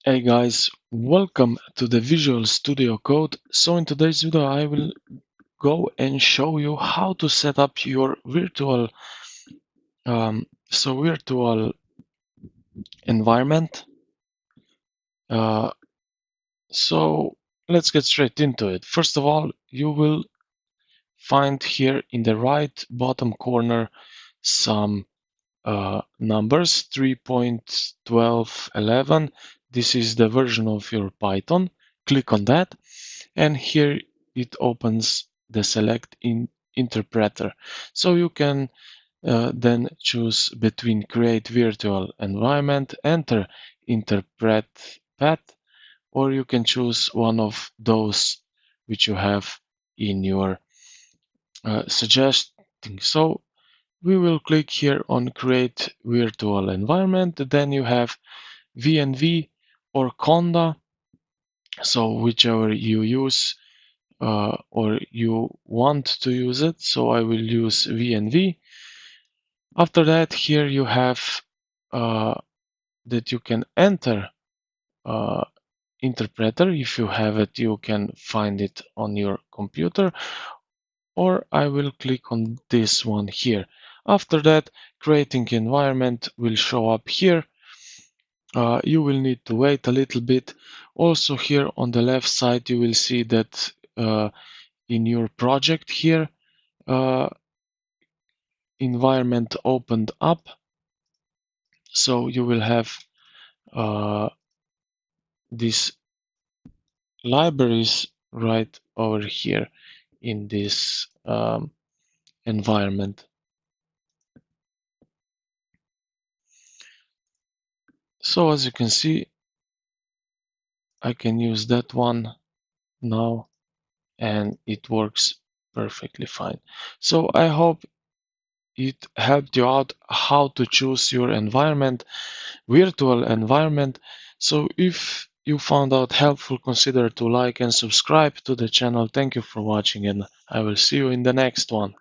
Hey guys, welcome to the Visual Studio Code. So in today's video I will go and show you how to set up your virtual environment. Uh, so let's get straight into it. First of all, you will find here in the right bottom corner some numbers 3.1211. This is the version of your Python. Click on that. And here it opens the select in interpreter. So you can then choose between create virtual environment, enter interpret path, or you can choose one of those which you have in your suggesting. So we will click here on create virtual environment. Then you have VNV or Conda. So whichever you use or you want to use it. So I will use VNV. After that, here you have that you can enter uh, interpreter. If you have it, you can find it on your computer, or I will click on this one here. After that, creating environment will show up here. You will need to wait a little bit. Also here on the left side, you will see that in your project here, uh, environment opened up. So you will have these libraries right over here in this environment. So as you can see, I can use that one now and it works perfectly fine. So I hope it helped you out how to choose your virtual environment. So if you found out helpful, consider to like and subscribe to the channel. Thank you for watching and I will see you in the next one.